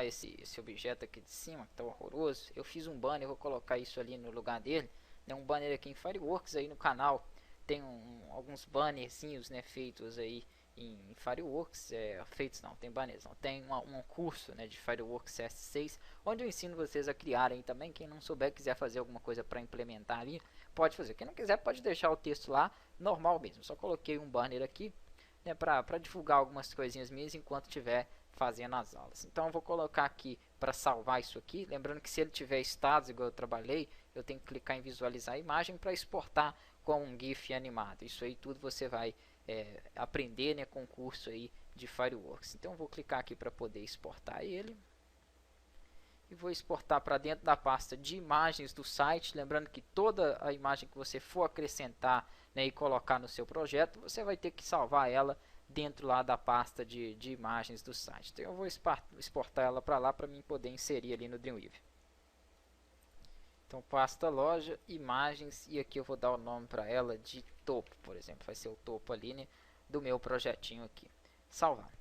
esse objeto aqui de cima, que tá horroroso. Eu fiz um banner, vou colocar isso ali no lugar dele, né, um banner aqui em Fireworks. Aí no canal tem alguns bannerzinhos, né, feitos aí em Fireworks, feitos não, tem banners não, tem um curso, né, de Fireworks CS6, onde eu ensino vocês a criarem também. Quem não souber, quiser fazer alguma coisa para implementar ali, pode fazer. Quem não quiser, pode deixar o texto lá, normal mesmo. Só coloquei um banner aqui, né, para divulgar algumas coisinhas minhas enquanto estiver fazendo as aulas. Então eu vou colocar aqui para salvar isso aqui, lembrando que se ele tiver estados igual eu trabalhei, eu tenho que clicar em visualizar a imagem para exportar com um GIF animado. Isso aí tudo você vai aprender, né, com o curso aí de Fireworks. Então eu vou clicar aqui para poder exportar ele e vou exportar para dentro da pasta de imagens do site. Lembrando que toda a imagem que você for acrescentar, né, e colocar no seu projeto, você vai ter que salvar ela dentro lá da pasta de imagens do site. Então eu vou exportar ela para lá para mim poder inserir ali no Dreamweaver. Então pasta loja, imagens, e aqui eu vou dar o nome para ela de topo, por exemplo. Vai ser o topo ali, né, do meu projetinho aqui. Salvar.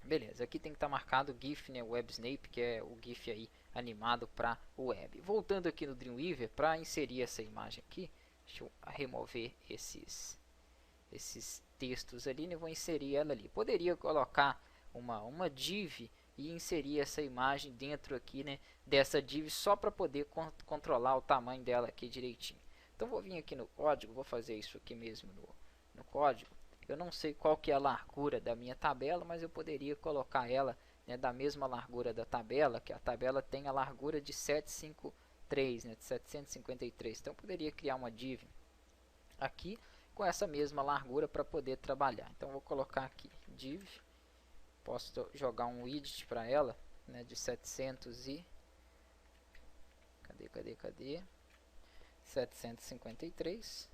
Beleza, aqui tem que estar marcado GIF, né, WebSnap, que é o GIF aí animado para o web. Voltando aqui no Dreamweaver, para inserir essa imagem aqui, deixa eu remover esses textos ali, né, vou inserir ela ali. Poderia colocar uma div e inserir essa imagem dentro aqui, né, dessa div, só para poder controlar o tamanho dela aqui direitinho. Então vou vir aqui no código, vou fazer isso aqui mesmo no código. Eu não sei qual que é a largura da minha tabela, mas eu poderia colocar ela, né, da mesma largura da tabela, que a tabela tem a largura de 753, né, de 753. Então eu poderia criar uma div aqui com essa mesma largura para poder trabalhar. Então eu vou colocar aqui div, posso jogar um widget para ela, né, de 700 e cadê 753,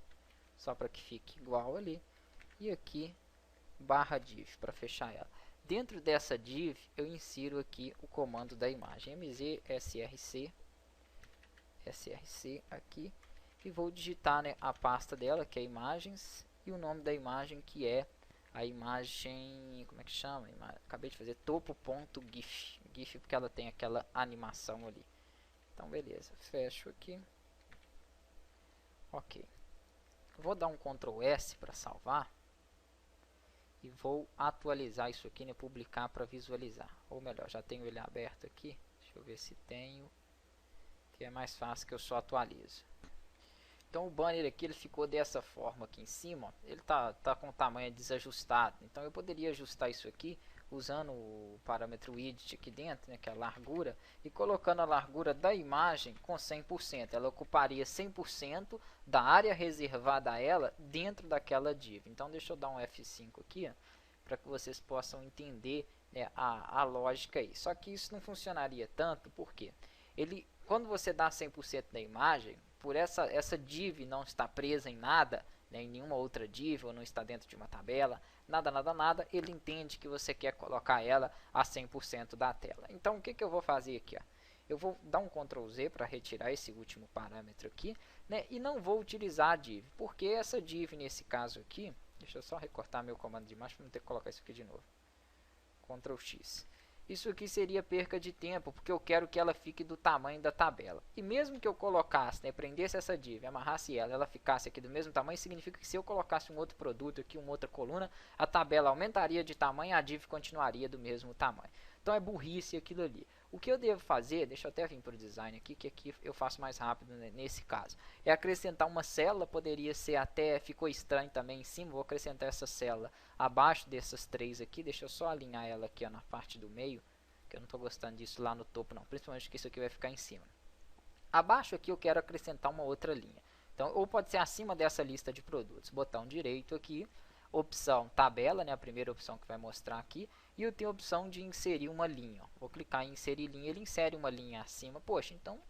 só para que fique igual ali, e aqui barra div para fechar ela. Dentro dessa div eu insiro aqui o comando da imagem mzsrc aqui, e vou digitar, né, a pasta dela, que é imagens, e o nome da imagem, que é a imagem, como é que chama? Acabei de fazer topo.gif, gif porque ela tem aquela animação ali. Então beleza, fecho aqui. Ok, vou dar um Ctrl S para salvar e vou atualizar isso aqui, né, publicar para visualizar. Ou melhor, já tenho ele aberto aqui, deixa eu ver se tenho, que é mais fácil, que eu só atualizo. Então o banner aqui ele ficou dessa forma aqui em cima, ele tá com o tamanho desajustado. Então eu poderia ajustar isso aqui usando o parâmetro width aqui dentro, né, que é a largura, e colocando a largura da imagem com 100%. Ela ocuparia 100% da área reservada a ela dentro daquela div. Então deixa eu dar um F5 aqui, para que vocês possam entender, né, a lógica aí. Só que isso não funcionaria tanto, porque quando você dá 100% da imagem, por essa div não está presa em nada, né, em nenhuma outra div, ou não está dentro de uma tabela, nada, ele entende que você quer colocar ela a 100% da tela. Então o que eu vou fazer aqui? Ó? Eu vou dar um Ctrl Z para retirar esse último parâmetro aqui, né, e não vou utilizar a div, porque essa div nesse caso aqui, deixa eu só recortar meu comando de imagem para não ter que colocar isso aqui de novo. Ctrl X. Isso aqui seria perca de tempo, porque eu quero que ela fique do tamanho da tabela. E mesmo que eu colocasse, né, prendesse essa div, amarrasse ela ficasse aqui do mesmo tamanho, significa que se eu colocasse um outro produto aqui, uma outra coluna, a tabela aumentaria de tamanho e a div continuaria do mesmo tamanho. Então é burrice aquilo ali. O que eu devo fazer, deixa eu até vir para o design aqui, que aqui eu faço mais rápido, né, nesse caso, é acrescentar uma célula. Poderia ser até, ficou estranho também em cima, vou acrescentar essa célula abaixo dessas três aqui. Deixa eu só alinhar ela aqui, ó, na parte do meio, que eu não estou gostando disso lá no topo não, principalmente que isso aqui vai ficar em cima. Abaixo aqui eu quero acrescentar uma outra linha, então, ou pode ser acima dessa lista de produtos. Botão direito aqui, opção tabela, né, a primeira opção que vai mostrar aqui, e eu tenho a opção de inserir uma linha. Ó. Vou clicar em inserir linha, ele insere uma linha acima. Poxa, então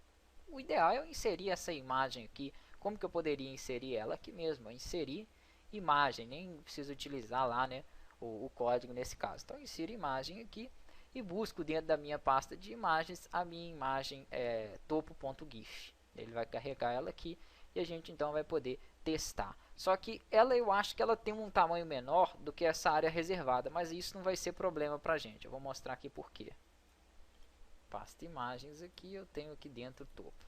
o ideal é eu inserir essa imagem aqui. Como que eu poderia inserir ela aqui mesmo? Inserir imagem, nem preciso utilizar lá, né, o código nesse caso. Então insiro imagem aqui e busco dentro da minha pasta de imagens a minha imagem topo.gif. Ele vai carregar ela aqui e a gente então vai poder testar. Só que eu acho que ela tem um tamanho menor do que essa área reservada, mas isso não vai ser problema pra gente. Eu vou mostrar aqui por quê. pasta imagens aqui, eu tenho aqui dentro o topo.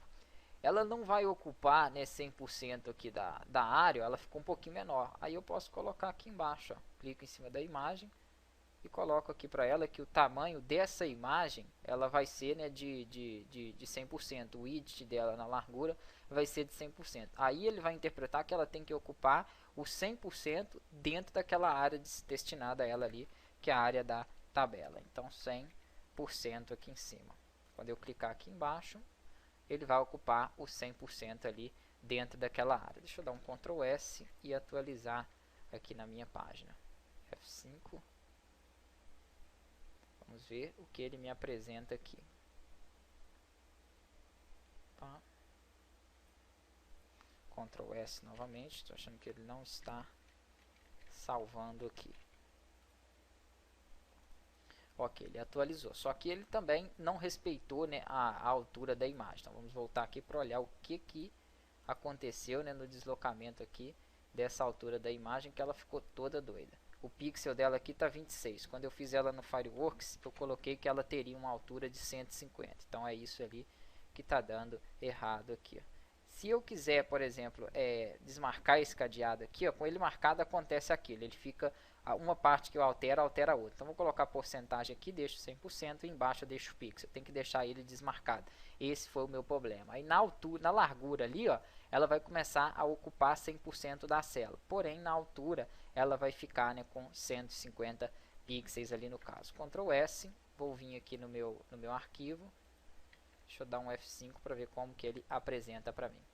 Ela não vai ocupar, né, 100% aqui da área, ela ficou um pouquinho menor. Aí eu posso colocar aqui embaixo, ó, clico em cima da imagem e coloco aqui para ela que o tamanho dessa imagem ela vai ser, né, de 100%. O width dela na largura vai ser de 100%. Aí ele vai interpretar que ela tem que ocupar o 100% dentro daquela área destinada a ela ali, que é a área da tabela. Então 100% aqui em cima. Quando eu clicar aqui embaixo, ele vai ocupar o 100% ali dentro daquela área. Deixa eu dar um Ctrl S e atualizar aqui na minha página. F5. Vamos ver o que ele me apresenta aqui. Tá. Ctrl S novamente. Estou achando que ele não está salvando aqui. Ok, ele atualizou. Só que ele também não respeitou, né, a altura da imagem. Então vamos voltar aqui para olhar o que aconteceu, né, no deslocamento aqui dessa altura da imagem, que ela ficou toda doida. O pixel dela aqui está 26. Quando eu fiz ela no Fireworks, eu coloquei que ela teria uma altura de 150. Então é isso ali que está dando errado aqui, ó. Se eu quiser, por exemplo, desmarcar esse cadeado aqui, ó, com ele marcado acontece aquilo. Ele fica, uma parte que eu altero, altera a outra. Então vou colocar a porcentagem aqui, deixo 100% e embaixo eu deixo o pixel. Tem que deixar ele desmarcado. Esse foi o meu problema. Aí na altura, na largura ali, ó, ela vai começar a ocupar 100% da célula. Porém, na altura, ela vai ficar, né, com 150 pixels ali no caso. Ctrl S, vou vir aqui no meu arquivo. Deixa eu dar um F5 para ver como que ele apresenta para mim.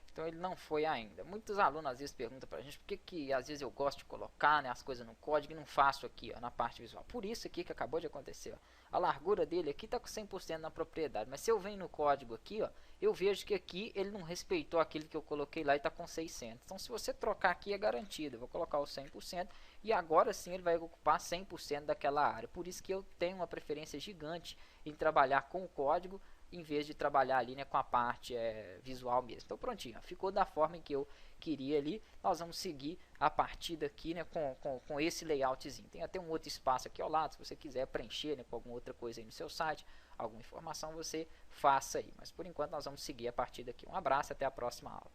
Então ele não foi ainda. Muitos alunos às vezes perguntam pra gente por que às vezes eu gosto de colocar, né, as coisas no código e não faço aqui, ó, na parte visual. Por isso aqui que acabou de acontecer, ó. A largura dele aqui está com 100% na propriedade, mas se eu venho no código aqui, ó, eu vejo que aqui ele não respeitou aquilo que eu coloquei lá e está com 600. Então se você trocar aqui é garantido. Eu vou colocar o 100% e agora sim ele vai ocupar 100% daquela área. Por isso que eu tenho uma preferência gigante em trabalhar com o código em vez de trabalhar ali, né, com a parte visual mesmo. Então prontinho, ficou da forma em que eu queria ali. Nós vamos seguir a partir daqui, né, com esse layoutzinho. Tem até um outro espaço aqui ao lado, se você quiser preencher, né, com alguma outra coisa aí no seu site, alguma informação, você faça aí. Mas por enquanto nós vamos seguir a partir daqui. Um abraço, até a próxima aula.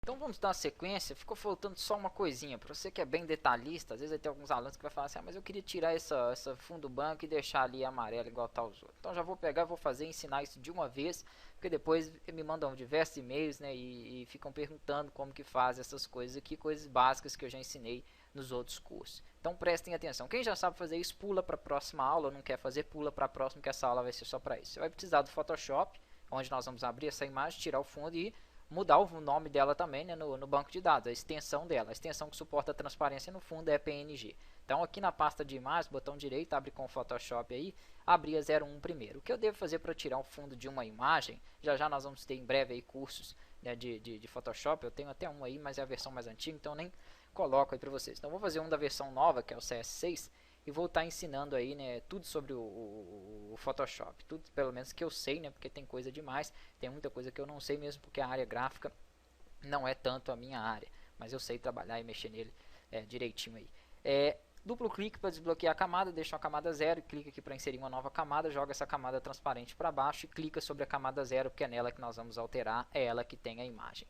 Então vamos dar uma sequência. Ficou faltando só uma coisinha. Para você que é bem detalhista, às vezes vai ter alguns alunos que vai falar assim, mas eu queria tirar essa fundo branco e deixar ali amarelo igual tá os outros. Então já vou pegar, vou fazer, ensinar isso de uma vez, porque depois me mandam diversos e-mails, né, e ficam perguntando como que faz essas coisas aqui, coisas básicas que eu já ensinei nos outros cursos. Então prestem atenção. Quem já sabe fazer isso, pula para a próxima aula. Não quer fazer, pula para a próxima, que essa aula vai ser só para isso. Você vai precisar do Photoshop, onde nós vamos abrir essa imagem, tirar o fundo e mudar o nome dela também, né, no banco de dados, a extensão dela. A extensão que suporta a transparência no fundo é PNG. Então aqui na pasta de imagens, botão direito, abre com o Photoshop aí, abrir a 01 primeiro. O que eu devo fazer para tirar o fundo de uma imagem, já nós vamos ter em breve aí cursos, né, de Photoshop, eu tenho até um aí, mas é a versão mais antiga, então nem coloco aí para vocês. Então vou fazer um da versão nova, que é o CS6, e vou estar ensinando aí, né, tudo sobre o Photoshop, tudo pelo menos que eu sei, né, porque tem coisa demais, tem muita coisa que eu não sei mesmo, porque a área gráfica não é tanto a minha área, mas eu sei trabalhar e mexer nele direitinho aí. Duplo clique para desbloquear a camada, deixa a camada 0 e clica aqui para inserir uma nova camada, joga essa camada transparente para baixo e clica sobre a camada 0, porque é nela que nós vamos alterar, é ela que tem a imagem.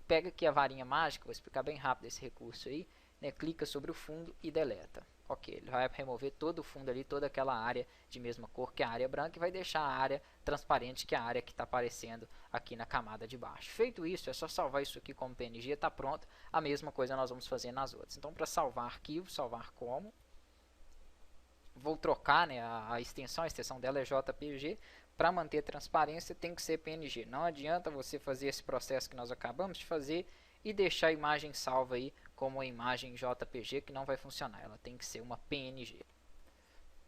Pega aqui a varinha mágica, vou explicar bem rápido esse recurso aí, né, clica sobre o fundo e deleta. Ok, ele vai remover todo o fundo ali, toda aquela área de mesma cor que a área branca e vai deixar a área transparente, que é a área que está aparecendo aqui na camada de baixo. Feito isso, é só salvar isso aqui como PNG, está pronto. A mesma coisa nós vamos fazer nas outras. Então, para salvar arquivo, salvar como, vou trocar, né, a extensão dela é JPG. Para manter transparência tem que ser PNG. Não adianta você fazer esse processo que nós acabamos de fazer e deixar a imagem salva aí como uma imagem JPG, que não vai funcionar. Ela tem que ser uma PNG.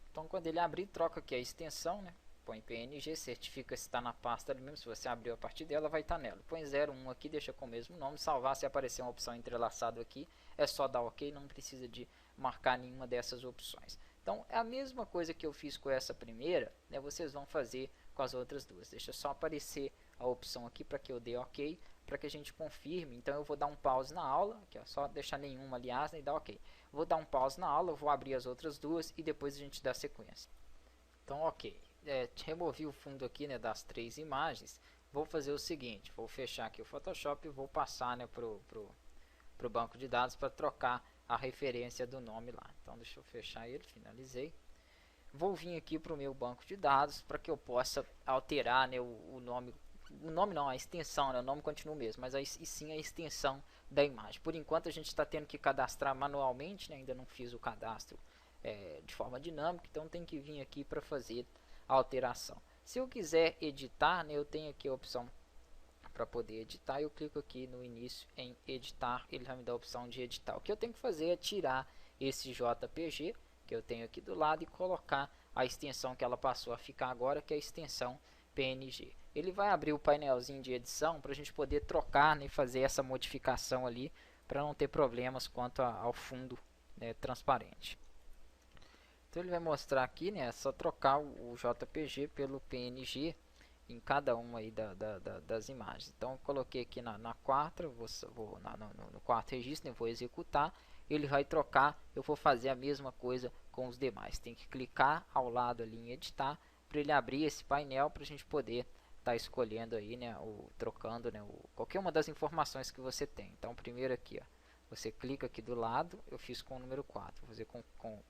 Então quando ele abrir, troca aqui a extensão, né? Põe PNG, certifica se está na pasta ali mesmo. Se você abriu a partir dela, vai estar nela. Põe 01 aqui, deixa com o mesmo nome. Salvar, se aparecer uma opção entrelaçada aqui, é só dar OK, não precisa de marcar nenhuma dessas opções. Então é a mesma coisa que eu fiz com essa primeira, né, vocês vão fazer com as outras duas. Deixa só aparecer a opção aqui para que eu dê OK, para que a gente confirme. Então eu vou dar um pause na aula, aqui, ó, só deixar nenhuma, aliás, e dar OK. Vou dar um pause na aula, eu vou abrir as outras duas e depois a gente dá sequência. Então, OK. Removi o fundo aqui, né, das 3 imagens. Vou fazer o seguinte, vou fechar aqui o Photoshop e vou passar, né, pro banco de dados para trocar a referência do nome lá. Então deixa eu fechar ele, finalizei. Vou vir aqui para o meu banco de dados para que eu possa alterar, né, o nome não, a extensão, né, o nome continua o mesmo, mas e sim a extensão da imagem. Por enquanto a gente está tendo que cadastrar manualmente, né, ainda não fiz o cadastro de forma dinâmica, então tem que vir aqui para fazer a alteração. Se eu quiser editar, né, eu tenho aqui a opção para poder editar, eu clico aqui no início em editar, ele vai me dar a opção de editar. O que eu tenho que fazer é tirar esse JPG que eu tenho aqui do lado e colocar a extensão que ela passou a ficar agora, que é a extensão PNG. Ele vai abrir o painelzinho de edição para a gente poder trocar, né, e fazer essa modificação ali para não ter problemas quanto ao fundo, né, transparente. Então ele vai mostrar aqui, né, é só trocar o JPG pelo PNG em cada uma aí das imagens. Então eu coloquei aqui na quarta, vou no quarto registro, né, vou executar, ele vai trocar, eu vou fazer a mesma coisa com os demais. Tem que clicar ao lado ali em editar para ele abrir esse painel para a gente poder estar escolhendo aí, né, trocando, né, qualquer uma das informações que você tem. Então primeiro aqui, ó, você clica aqui do lado, eu fiz com o número 4, vou fazer com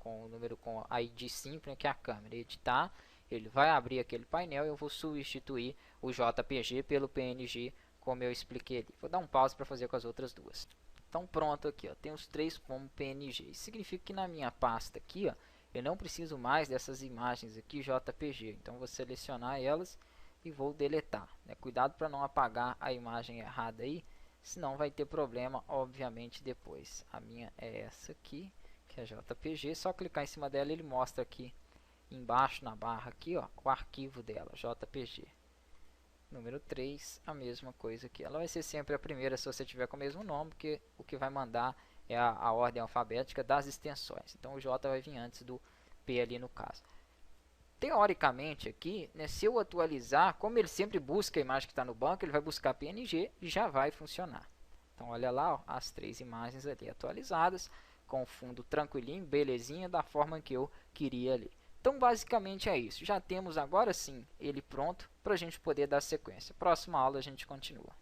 o número com ID 5, né, que é a câmera, editar, ele vai abrir aquele painel e eu vou substituir o JPG pelo PNG, como eu expliquei ali. Vou dar um pause para fazer com as outras duas. Então pronto aqui, ó, tem os 3 como PNG. Isso significa que na minha pasta aqui, ó, eu não preciso mais dessas imagens aqui JPG. Então vou selecionar elas e vou deletar, né? Cuidado para não apagar a imagem errada aí, senão vai ter problema, obviamente, depois. A minha é essa aqui, que é JPG. Só clicar em cima dela, ele mostra aqui embaixo na barra aqui, ó, o arquivo dela, JPG. Número 3, a mesma coisa aqui. Ela vai ser sempre a primeira se você tiver com o mesmo nome, porque o que vai mandar é a ordem alfabética das extensões. Então o J vai vir antes do P ali no caso. Teoricamente aqui, né, se eu atualizar, como ele sempre busca a imagem que está no banco, ele vai buscar PNG e já vai funcionar. Então olha lá, ó, as 3 imagens ali atualizadas, com o fundo tranquilinho, belezinha, da forma que eu queria ali. Então basicamente é isso. Já temos agora sim ele pronto para a gente poder dar sequência. Próxima aula a gente continua.